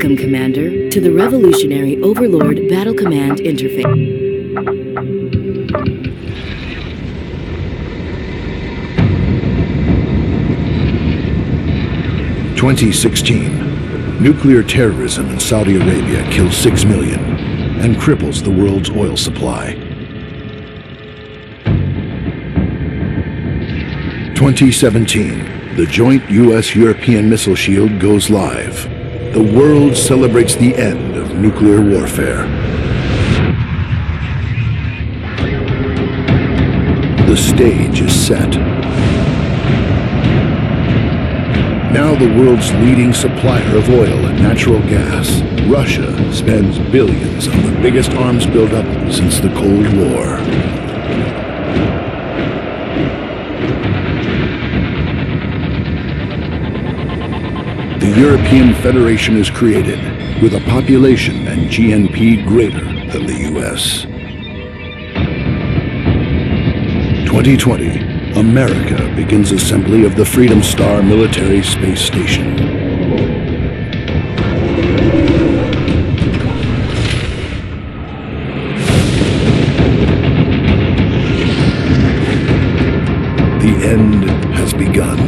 Welcome, Commander, to the Revolutionary Overlord Battle Command interface. 2016. Nuclear terrorism in Saudi Arabia kills 6 million and cripples the world's oil supply. 2017. The joint U.S.-European missile shield goes live. The world celebrates the end of nuclear warfare. The stage is set. Now the world's leading supplier of oil and natural gas, Russia spends billions on the biggest arms buildup since the Cold War. The European Federation is created with a population and GNP greater than the U.S. 2020. America begins assembly of the Freedom Star military space station. The end has begun.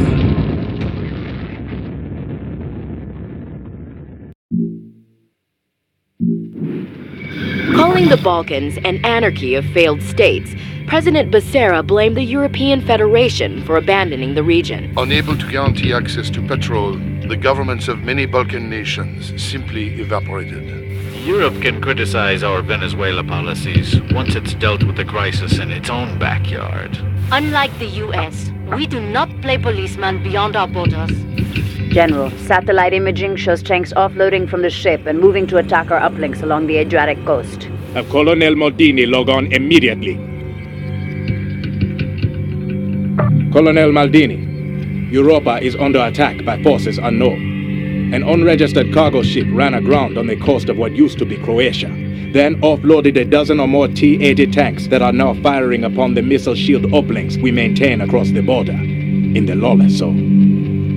Calling the Balkans an anarchy of failed states, President Becerra blamed the European Federation for abandoning the region. Unable to guarantee access to petrol, the governments of many Balkan nations simply evaporated. Europe can criticize our Venezuela policies once it's dealt with the crisis in its own backyard. Unlike the US, we do not play policeman beyond our borders. General, satellite imaging shows tanks offloading from the ship and moving to attack our uplinks along the Adriatic coast. Have Colonel Maldini log on immediately. Colonel Maldini, Europa is under attack by forces unknown. An unregistered cargo ship ran aground on the coast of what used to be Croatia, then offloaded a dozen or more T-80 tanks that are now firing upon the missile shield uplinks we maintain across the border, in the lawless zone.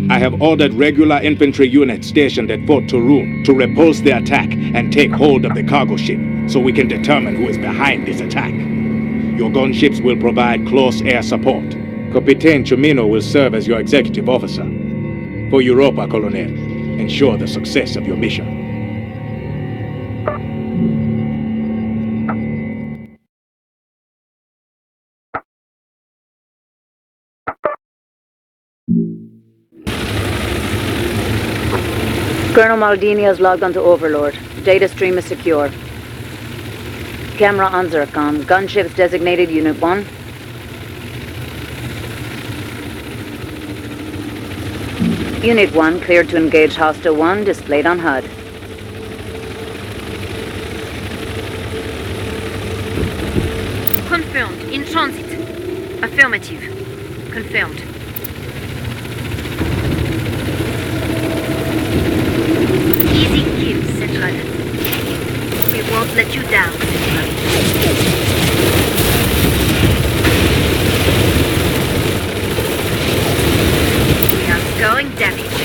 I have ordered regular infantry units stationed at Fort Turun to repulse the attack and take hold of the cargo ship, so we can determine who is behind this attack. Your gunships will provide close air support. Capitan Chumino will serve as your executive officer. For Europa, Colonel, ensure the success of your mission. Colonel Maldini has logged onto Overlord. Data stream is secure. Camera on Zircon. Gunships designated Unit 1. Unit 1 cleared to engage Hostile 1, displayed on HUD. Confirmed. In transit. Affirmative. Confirmed. Easy kill, Central. We won't let you down, Central. We are scoring damage.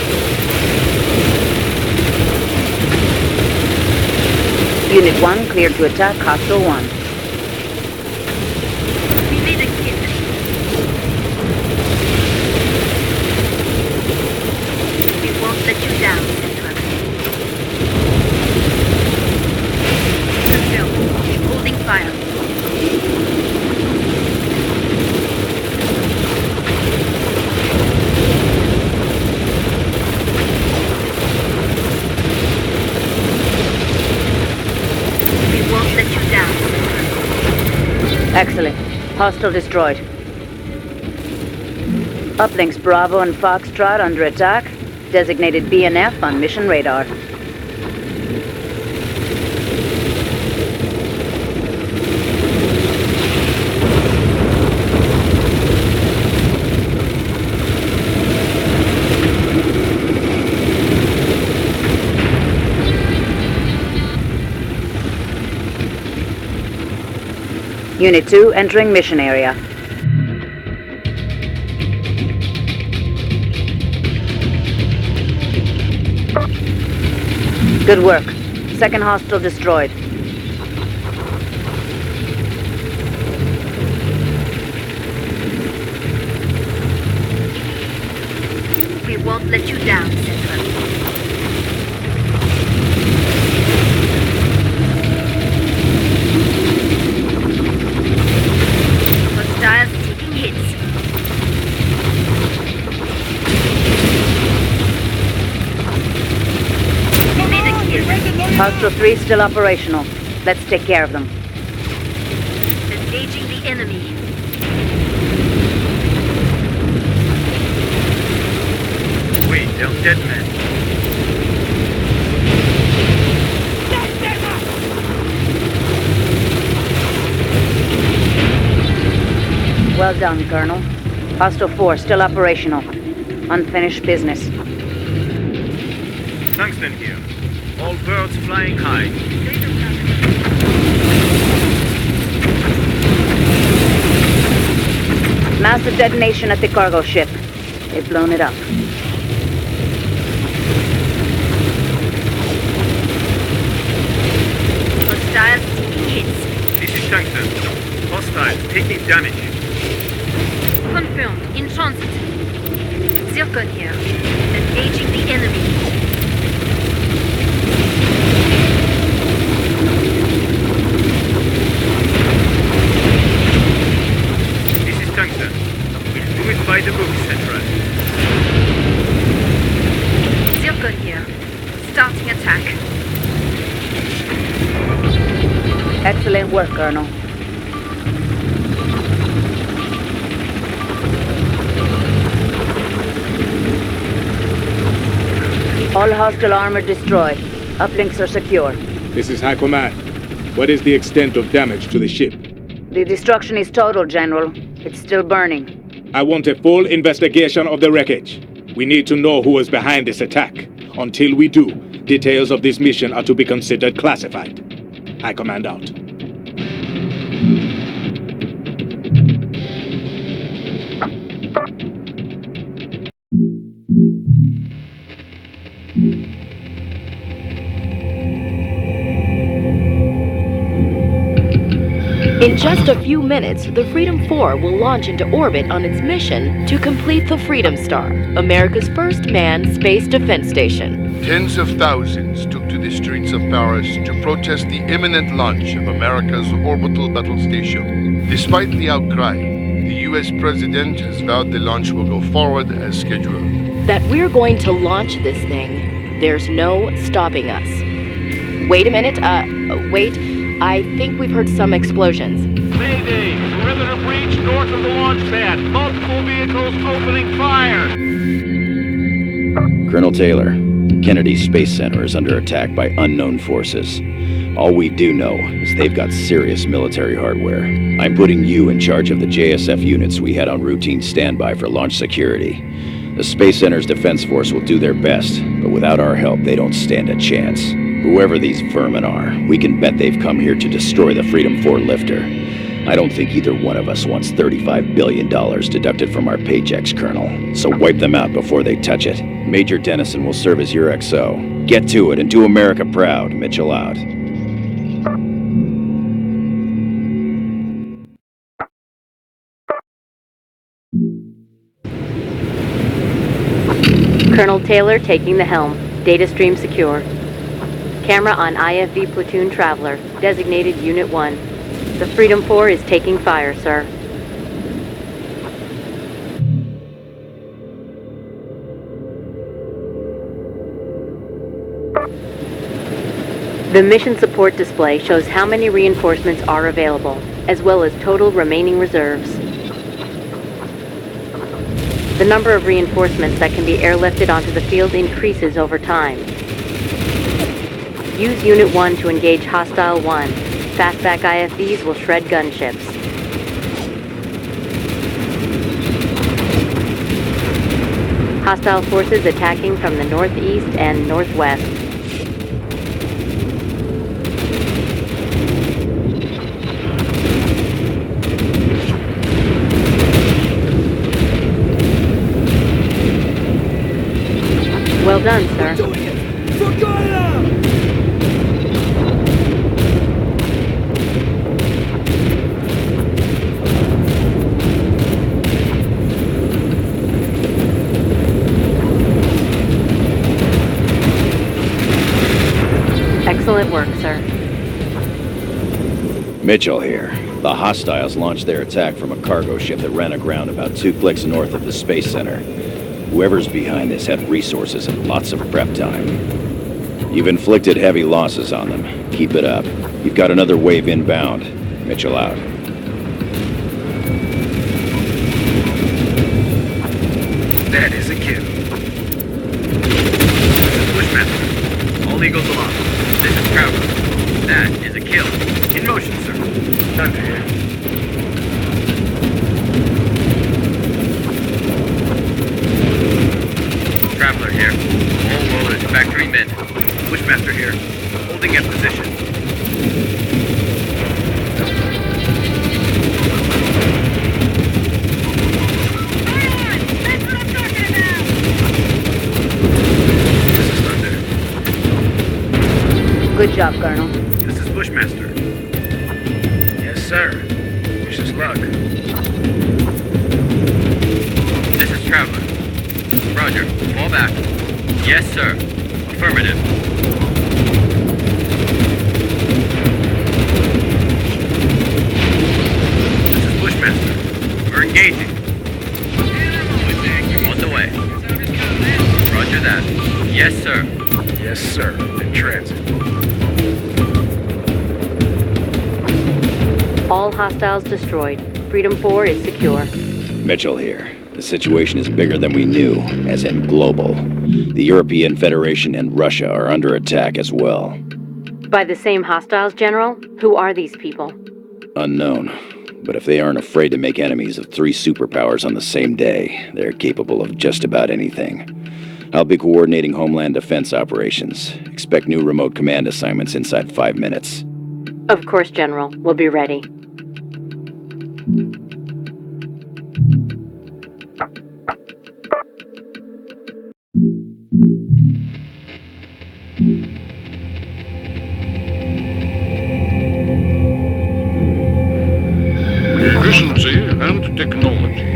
Unit 1 cleared to attack Hostile 1. We made a kill. We won't let you down, Central. Confirmed. Holding fire. We won't let you down. Excellent. Hostile destroyed. Uplinks Bravo and Foxtrot under attack. Designated BNF on mission radar. Unit 2 entering mission area. Good work. Second hostile destroyed. We won't let you down, Central. Hostiles taking hits. We made a kill. Hostile 3 still operational. Let's take care of them. Engaging the enemy. Wait, they're dead men. Well done, Colonel. Hostile 4 still operational. Unfinished business. Tungsten here. All birds flying high. Massive detonation at the cargo ship. They've blown it up. Hostiles taking hits. This is Tungsten. Hostiles taking damage. Confirmed. In transit. Zircon here. Engaging the enemy. This is Tungsten. We'll do it by the book, Central. Zircon here. Starting attack. Excellent work, Colonel. All hostile armor destroyed. Uplinks are secure. This is High Command. What is the extent of damage to the ship? The destruction is total, General. It's still burning. I want a full investigation of the wreckage. We need to know who is behind this attack. Until we do, details of this mission are to be considered classified. High Command out. In just a few minutes, the Freedom 4 will launch into orbit on its mission to complete the Freedom Star, America's first manned space defense station. Tens of thousands took to the streets of Paris to protest the imminent launch of America's orbital battle station. Despite the outcry, the US president has vowed the launch will go forward as scheduled. That we're going to launch this thing, there's no stopping us. Wait a minute, wait. I think we've heard some explosions. Mayday! Perimeter breach north of the launch pad. Multiple vehicles opening fire! Colonel Taylor, Kennedy Space Center is under attack by unknown forces. All we do know is they've got serious military hardware. I'm putting you in charge of the JSF units we had on routine standby for launch security. The Space Center's defense force will do their best, but without our help, they don't stand a chance. Whoever these vermin are, we can bet they've come here to destroy the Freedom 4 lifter. I don't think either one of us wants $35 billion deducted from our paychecks, Colonel. So wipe them out before they touch it. Major Dennison will serve as your XO. Get to it and do America proud. Mitchell out. Colonel Taylor taking the helm. Data stream secure. Camera on IFV Platoon Traveler, designated Unit 1. The Freedom 4 is taking fire, sir. The mission support display shows how many reinforcements are available, as well as total remaining reserves. The number of reinforcements that can be airlifted onto the field increases over time. Use Unit 1 to engage Hostile 1. Fastback IFVs will shred gunships. Hostile forces attacking from the northeast and northwest. Well done, sir. Mitchell here. The hostiles launched their attack from a cargo ship that ran aground about 2 clicks north of the Space Center. Whoever's behind this had resources and lots of prep time. You've inflicted heavy losses on them. Keep it up. You've got another wave inbound. Mitchell out. That is a kill. This is Bushmaster. All Eagles aloft. This is Traveler. That is a kill. In motion, sir. Thunder here. Traveler here. All loaded. Factory men. Bushmaster here. Holding at position. Good job, Colonel. This is Bushmaster. Yes, sir. Wish us luck. This is Traveler. Roger. Fall back. Yes, sir. Affirmative. This is Bushmaster. We're engaging. On the way. Roger that. Yes, sir. Yes, sir. In transit. All hostiles destroyed. Freedom 4 is secure. Mitchell here. The situation is bigger than we knew, as in global. The European Federation and Russia are under attack as well. By the same hostiles, General? Who are these people? Unknown. But if they aren't afraid to make enemies of 3 superpowers on the same day, they're capable of just about anything. I'll be coordinating Homeland Defense operations. Expect new remote command assignments inside 5 minutes. Of course, General. We'll be ready. Efficiency and technology.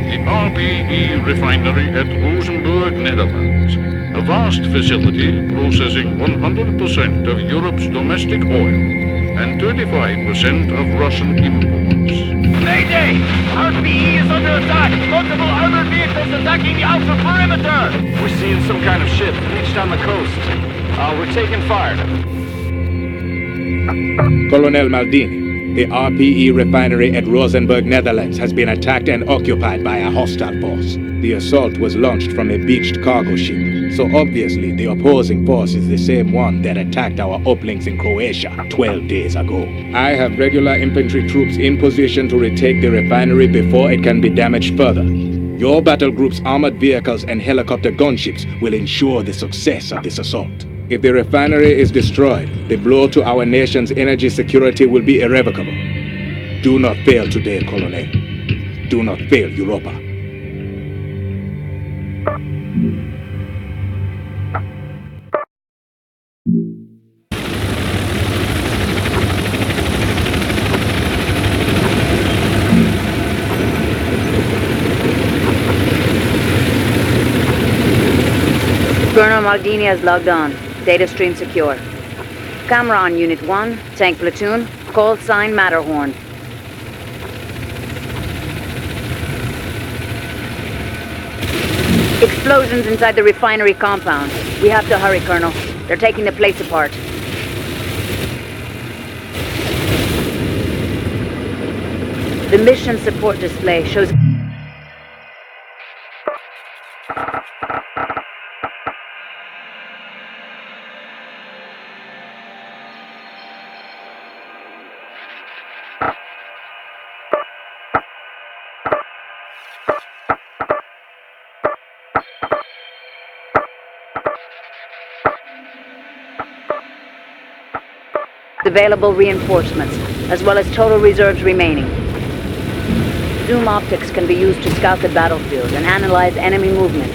The RPE refinery at Rosenburg, Netherlands. A vast facility processing 100% of Europe's domestic oil and 35% of Russian imports. Mayday! RPE is under attack! Multiple armored vehicles attacking the outer perimeter! We're seeing some kind of ship reached on the coast. We're taking fire. Colonel Maldini, the RPE refinery at Rosenburg, Netherlands has been attacked and occupied by a hostile force. The assault was launched from a beached cargo ship, so obviously the opposing force is the same one that attacked our uplinks in Croatia 12 days ago. I have regular infantry troops in position to retake the refinery before it can be damaged further. Your battle group's armored vehicles and helicopter gunships will ensure the success of this assault. If the refinery is destroyed, the blow to our nation's energy security will be irrevocable. Do not fail today, Colonel. Do not fail Europa. Colonel Maldini has logged on. Data stream secure. Camera on Unit 1, Tank Platoon, call sign Matterhorn. Explosions inside the refinery compound. We have to hurry, Colonel. They're taking the place apart. The mission support display shows... available reinforcements, as well as total reserves remaining. Zoom optics can be used to scout the battlefield and analyze enemy movement.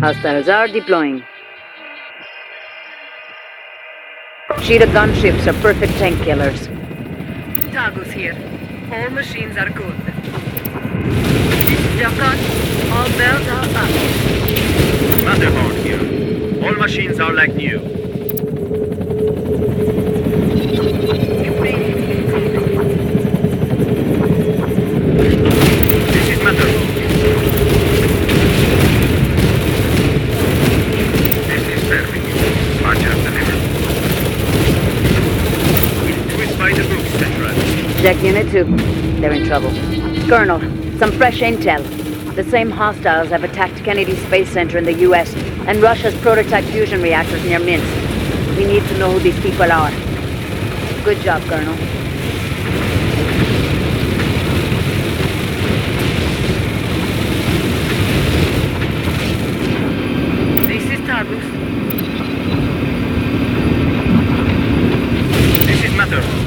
Hostiles are deploying. Cheetah gunships are perfect tank killers. Tagus here. All machines are good. Bells are up. Matterhorn here. All machines are like new. This is Matterhorn. This is Berwick. Roger, delivered. Do it by the book, Central. Check Unit 2. They're in trouble. Colonel, some fresh intel. The same hostiles have attacked Kennedy Space Center in the U.S. and Russia's prototype fusion reactors near Minsk. We need to know who these people are. Good job, Colonel. This is Targus. This is Matterhorn.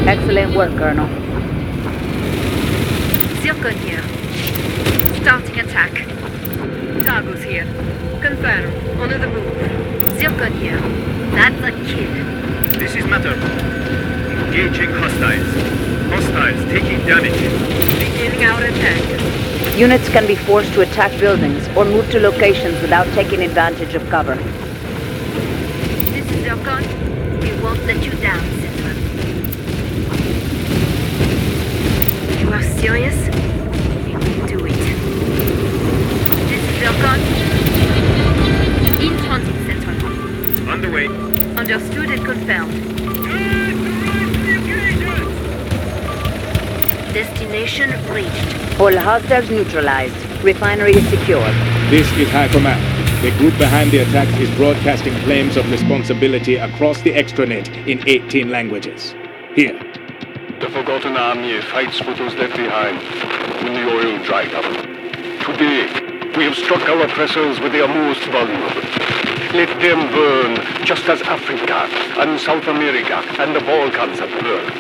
Excellent work, Colonel. Zircon here. Starting attack. Targus here. Confirm. On the move. Zircon here. That's a kill. This is Matterhorn. Engaging hostiles. Hostiles taking damage. Beginning our attack. Units can be forced to attack buildings or move to locations without taking advantage of cover. This is Zircon. We won't let you down, Central. You are serious? We will do it. This is Zircon. In transit, Central. On the way. Understood and confirmed. Destination reached. All hostiles neutralized. Refinery is secure. This is High Command. The group behind the attacks is broadcasting claims of responsibility across the extranet in 18 languages. Here. The Forgotten Army fights for those left behind when the oil dried up. Today, we have struck our oppressors where they are most vulnerable. Let them burn, just as Africa and South America and the Balkans have burned.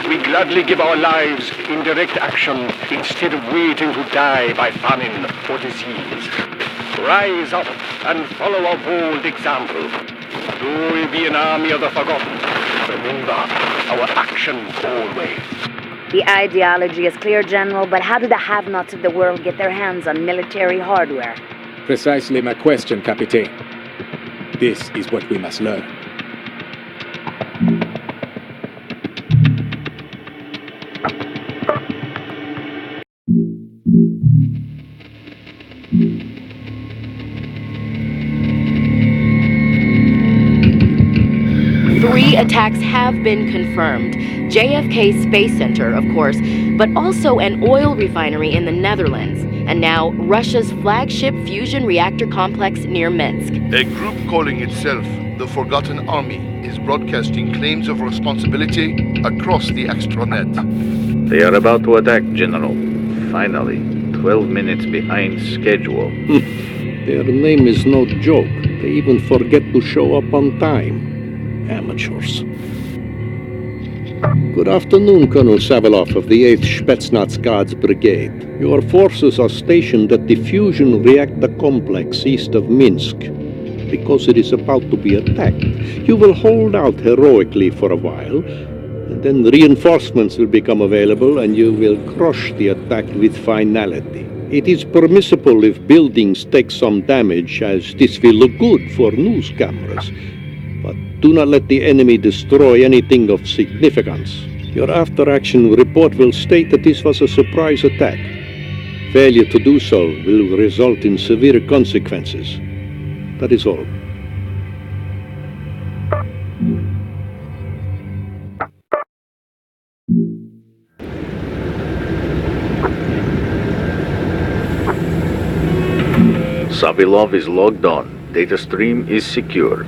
We gladly give our lives in direct action instead of waiting to die by famine or disease. Rise up and follow our bold example. Though we be an army of the forgotten, remember our action always. The ideology is clear, General, but how do the have-nots of the world get their hands on military hardware? Precisely my question, Captain. This is what we must learn. Three attacks have been confirmed. JFK Space Center, of course, but also an oil refinery in the Netherlands, and now Russia's flagship fusion reactor complex near Minsk. A group calling itself the Forgotten Army is broadcasting claims of responsibility across the extranet. They are about to attack, General. Finally, 12 minutes behind schedule. Their name is no joke. They even forget to show up on time. Amateurs. Good afternoon, Colonel Saviloff of the 8th Spetsnaz Guards Brigade. Your forces are stationed at the fusion reactor complex east of Minsk. Because it is about to be attacked, you will hold out heroically for a while, and then reinforcements will become available and you will crush the attack with finality. It is permissible if buildings take some damage, as this will look good for news cameras. But do not let the enemy destroy anything of significance. Your after-action report will state that this was a surprise attack. Failure to do so will result in severe consequences. That is all. Savilov is logged on. Data stream is secure.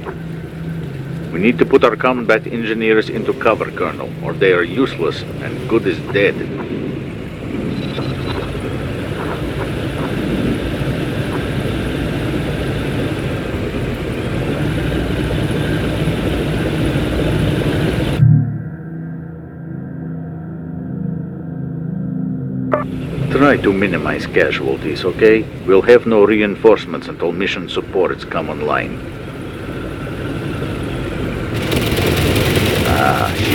We need to put our combat engineers into cover, Colonel, or they are useless and good as dead. Try to minimize casualties, okay? We'll have no reinforcements until mission supports come online.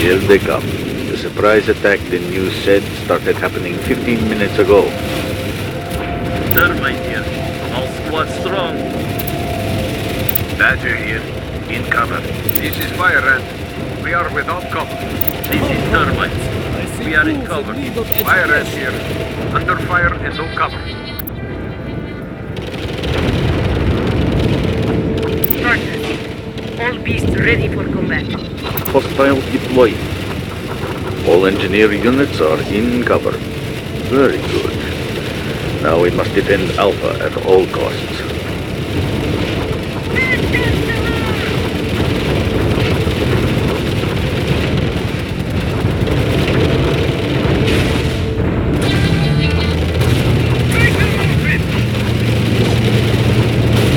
Here they come. The surprise attack the news said started happening 15 minutes ago. Thermite here. All squad strong. Badger here. In cover. This is Fire Ant. We are without cover. This is Termites. We are in cover. Fire Ant here. Under fire and no cover. Partners, all beasts ready for combat. Hostiles deployed. All engineer units are in cover. Very good. Now we must defend Alpha at all costs.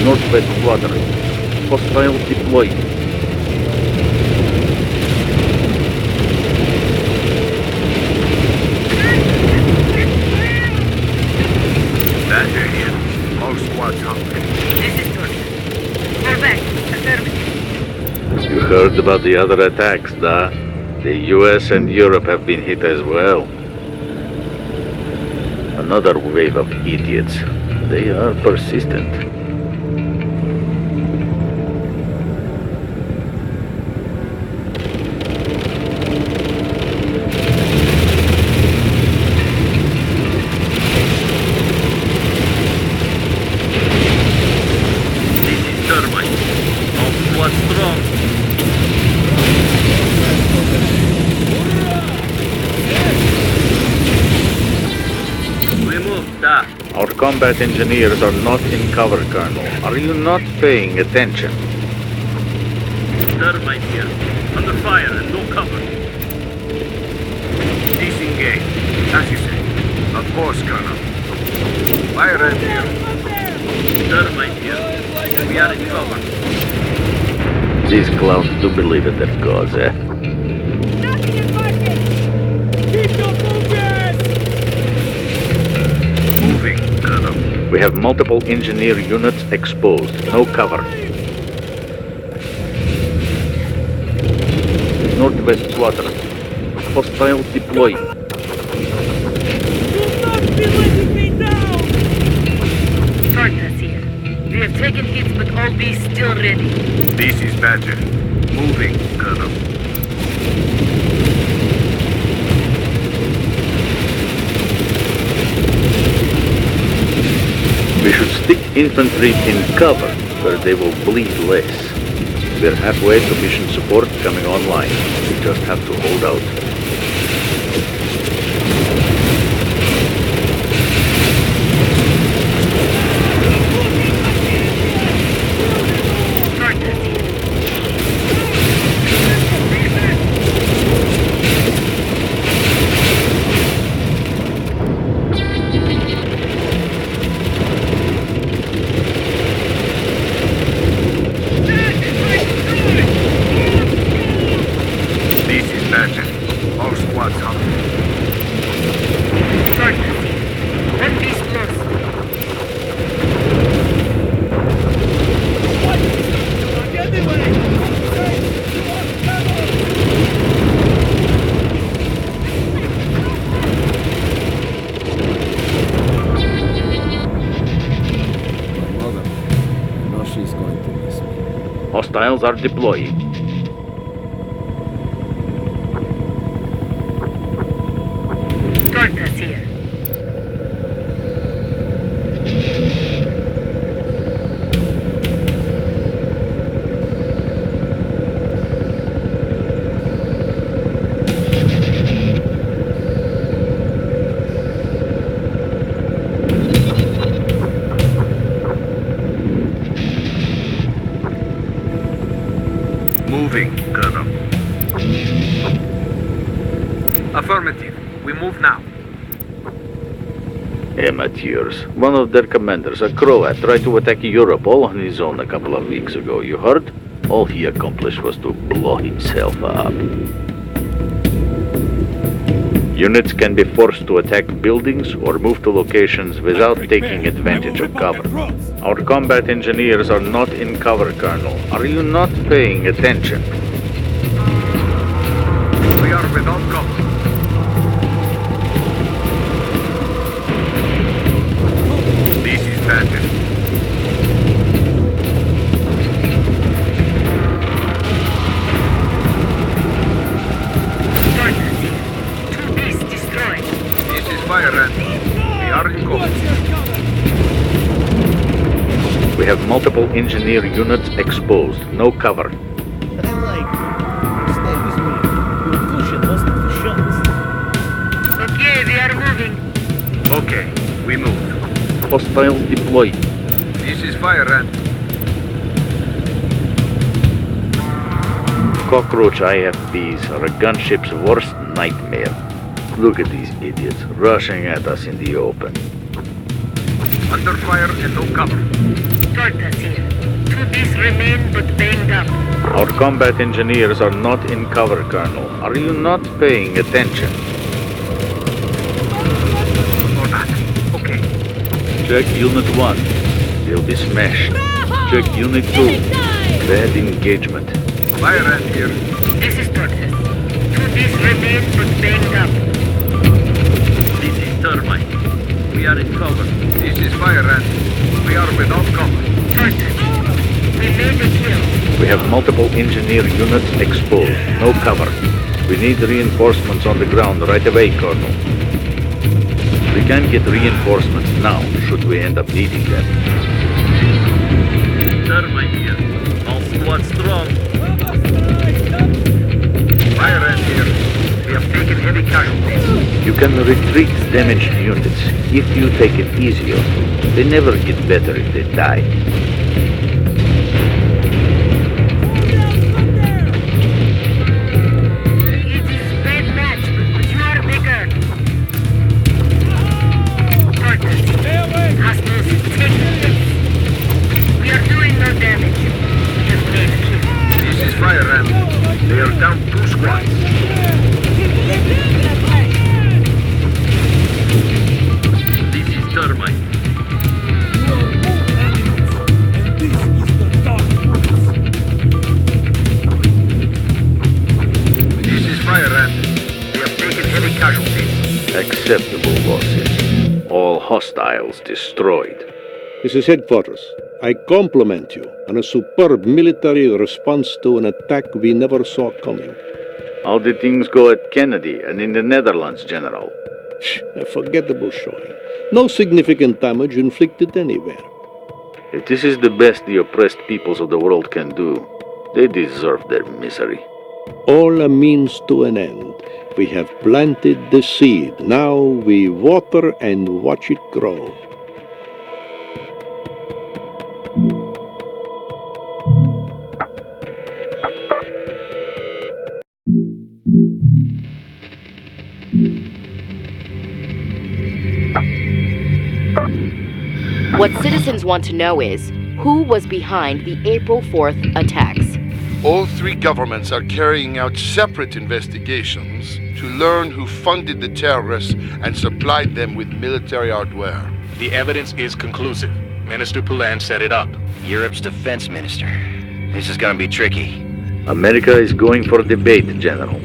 Northwest Quadrant. Hostiles deployed. Badger here. All squads hungry. This is Torch. Fall back. Affirmative. You heard about the other attacks, da? The US and Europe have been hit as well. Another wave of idiots. They are persistent. Our combat engineers are not in cover, Colonel. Are you not paying attention? Thermite here. Under fire and no cover. Disengage. As you say. Of course, Colonel. Fire Ant here. Thermite here. We are in cover. These clowns do believe in their gods, eh? Moving, Colonel. We have multiple engineer units exposed. No cover. Northwest Quadrant. Hostiles deployed. Partners here. We have taken hits, but all beasts still ready. This is Badger. Moving, Colonel. We should stick infantry in cover where they will bleed less. We're halfway to mission support coming online. We just have to hold out. Hostiles are deployed. Partners here. Moving, Colonel. Affirmative. We move now. Amateurs. One of their commanders, a Croat, tried to attack Europe all on his own a couple of weeks ago. You heard? All he accomplished was to blow himself up. Units can be forced to attack buildings or move to locations without taking advantage of cover. Our combat engineers are not in cover, Colonel. Are you not paying attention? We are without cover. We have multiple engineer units exposed. No cover. But I'm like, stay with me. You're pushing most of the shots. Okay, we are moving. Okay, we move. Hostiles deployed. This is Fire Ant. Cockroach IFBs are a gunship's worst nightmare. Look at these idiots rushing at us in the open. Under fire and no cover. Tortas here. 2 beasts remain but banged up. Our combat engineers are not in cover, Colonel. Are you not paying attention? Or not. Okay. Check Unit 1. They'll be smashed. Check Unit 2. Bad engagement. Fire Ant here. This is Tortas. 2 beasts remain but banged up. This is Termite. We are in cover. This is Fire Ant. We are without cover. Tortas. We made the kill. We have multiple engineer units exposed. No cover. We need reinforcements on the ground right away, Colonel. We can get reinforcements now, should we end up needing them. Termite here. All squad strong. Fire Ant here. We have taken heavy casualties. You can retreat damaged units if you take it easier. They never get better if they die. It is bad match, but you are bigger. Tortas. Hostiles, take this. We are doing no damage. Just made a kill. This is Fire Ant. They are down 2 squads. This is Termite. This is Fire Ant. We have taken heavy casualties. Acceptable losses. All hostiles destroyed. This is Headquarters. I compliment you on a superb military response to an attack we never saw coming. How did things go at Kennedy and in the Netherlands, General? A forgettable showing. No significant damage inflicted anywhere. If this is the best the oppressed peoples of the world can do, they deserve their misery. All a means to an end. We have planted the seed. Now we water and watch it grow. What citizens want to know is, who was behind the April 4th attacks? All 3 governments are carrying out separate investigations to learn who funded the terrorists and supplied them with military hardware. The evidence is conclusive. Minister Poulan set it up. Europe's defense minister. This is gonna be tricky. America is going for debate, General.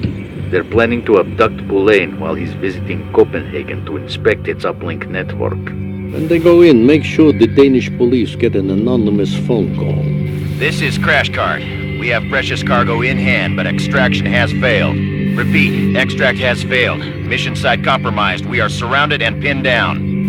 They're planning to abduct Poulan while he's visiting Copenhagen to inspect its uplink network. When they go in, make sure the Danish police get an anonymous phone call. This is Crash Cart. We have precious cargo in hand, but extraction has failed. Repeat, extract has failed. Mission site compromised. We are surrounded and pinned down.